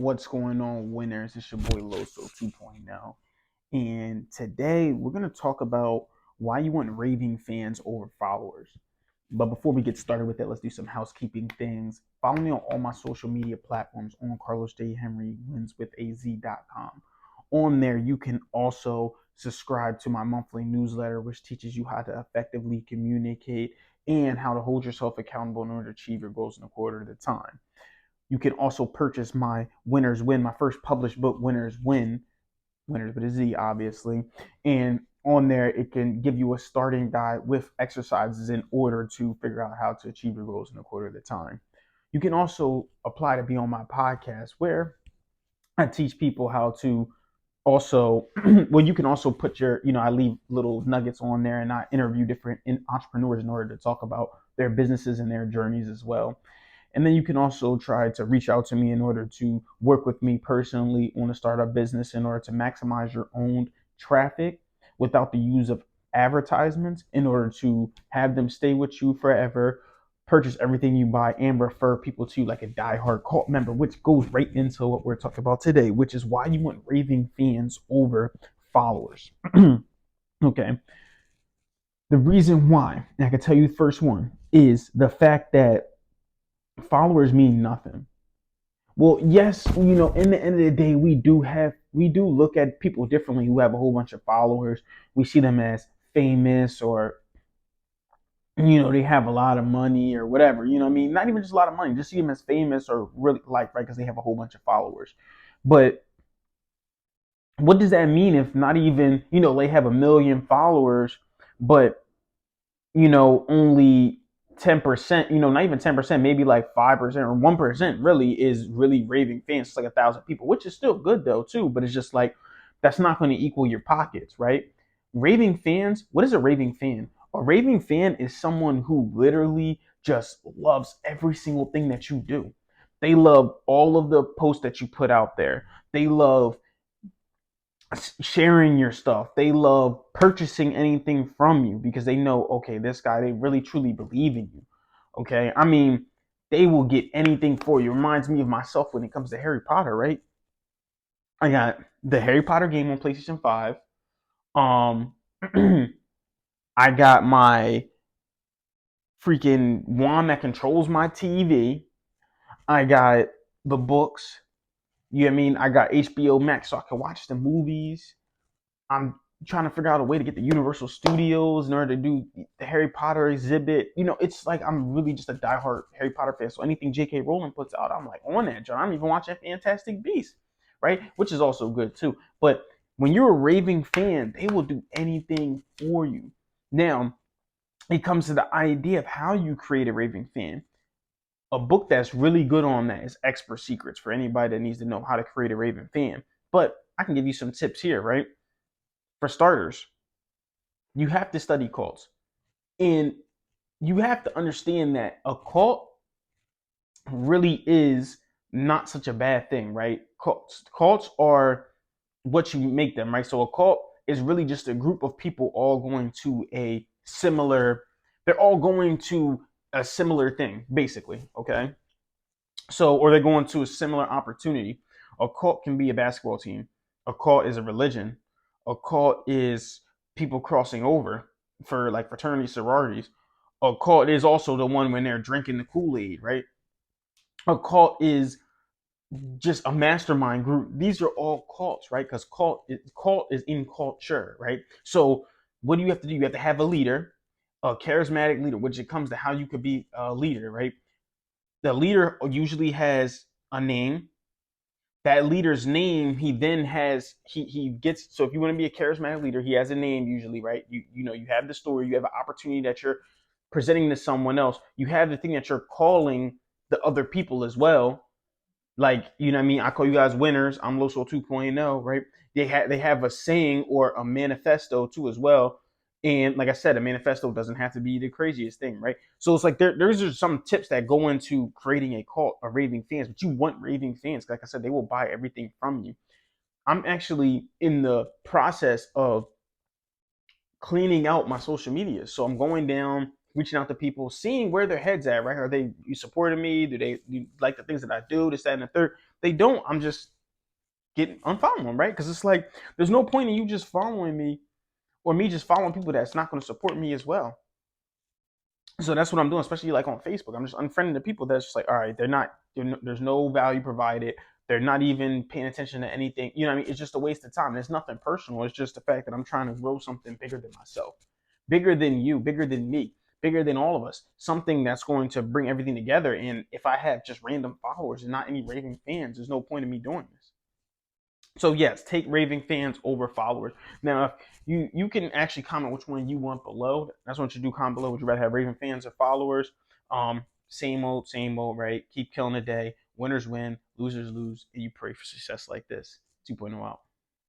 What's going on, winners? It's your boy Loso 2.0. And today we're going to talk about why you want raving fans over followers. But before we get started with that, let's do some housekeeping things. Follow me on all my social media platforms on Carlos J. Henry wins with AZ.com. On there, you can also subscribe to my monthly newsletter, which teaches you how to effectively communicate and how to hold yourself accountable in order to achieve your goals in a quarter at a time. You can also purchase my Winners Win, my first published book, Winners Win, Winners with a Z, obviously. And on there, it can give you a starting guide with exercises in order to figure out how to achieve your goals in a quarter at a time. You can also apply to be on my podcast where I teach people how to also, well, you can also put I leave little nuggets on there and I interview different entrepreneurs in order to talk about their businesses and their journeys as well. And then you can also try to reach out to me in order to work with me personally on a startup business in order to maximize your own traffic without the use of advertisements in order to have them stay with you forever, purchase everything you buy, and refer people to you like a diehard cult member, which goes right into what we're talking about today, which is why you want raving fans over followers. Okay. The reason why, and I can tell you the first one, is the fact that followers mean nothing. Well, yes, in the end of the day, we do look at people differently who have a whole bunch of followers. We see them as famous or they have a lot of money or whatever. You know what I mean? Not even just a lot of money, just see them as famous or really like right because they have a whole bunch of followers. But what does that mean if not even, they have a million followers, but only 10%, not even 10%, maybe like 5% or 1% really is really raving fans. It's like 1,000 people, which is still good though, too. But it's just like, that's not going to equal your pockets, right? Raving fans, what is a raving fan? A raving fan is someone who literally just loves every single thing that you do. They love all of the posts that you put out there. They love sharing your stuff. They love purchasing anything from you because they know, okay, this guy, they really truly believe in you. Okay. I mean, they will get anything for you. Reminds me of myself when it comes to Harry Potter, right? I got the Harry Potter game on PlayStation 5. Um, I got my freaking wand that controls my TV. I got the books. You know what I mean? I got HBO Max so I can watch the movies. I'm trying to figure out a way to get the Universal Studios in order to do the Harry Potter exhibit. It's like I'm really just a diehard Harry Potter fan. So anything J.K. Rowling puts out, I'm like on that, John. I'm even watching Fantastic Beasts, right? Which is also good too. But when you're a raving fan, they will do anything for you. Now, it comes to the idea of how you create a raving fan. A book that's really good on that is Expert Secrets for anybody that needs to know how to create a raving fan. But I can give you some tips here, right? For starters, you have to study cults. And you have to understand that a cult really is not such a bad thing, right? Cults are what you make them, right? So a cult is really just a group of people all going to they're all going to a similar thing, basically, okay? So, or they're going to a similar opportunity. A cult can be a basketball team. A cult is a religion. A cult is people crossing over for like fraternity sororities. A cult is also the one when they're drinking the Kool-Aid, right? A cult is just a mastermind group. These are all cults, right? Because cult is in culture, right? So what do you have to do? You have to have a leader, a charismatic leader, which it comes to how you could be a leader, right? The leader usually has a name. That leader's name, he then has he gets. So if you want to be a charismatic leader, he has a name usually, right? You have the story, you have an opportunity that you're presenting to someone else. You have the thing that you're calling the other people as well. Like, you know what I mean? I call you guys winners. I'm Loso 2.0, right? They have a saying or a manifesto too as well. And like I said, a manifesto doesn't have to be the craziest thing, right? So it's like there's just some tips that go into creating a cult of raving fans, but you want raving fans. Like I said, they will buy everything from you. I'm actually in the process of cleaning out my social media. So I'm going down, reaching out to people, seeing where their heads at, right? Are they you supporting me? Do they like the things that I do? This, that, and the third. they don't, I'm just getting unfollowing them, right? Because it's like there's no point in you just following me or me just following people that's not going to support me as well. So that's what I'm doing, especially like on Facebook. I'm just unfriending the people that's just like, all right, there's no value provided. They're not even paying attention to anything. You know what I mean? It's just a waste of time. It's nothing personal. It's just the fact that I'm trying to grow something bigger than myself, bigger than you, bigger than me, bigger than all of us. Something that's going to bring everything together. And if I have just random followers and not any raving fans, there's no point in me doing this. So yes, take raving fans over followers. Now, if you can actually comment which one you want below. That's what you do. Comment below. Would you rather have raving fans or followers? Same old, right? Keep killing the day. Winners win, losers lose, and you pray for success like this. 2.0 out.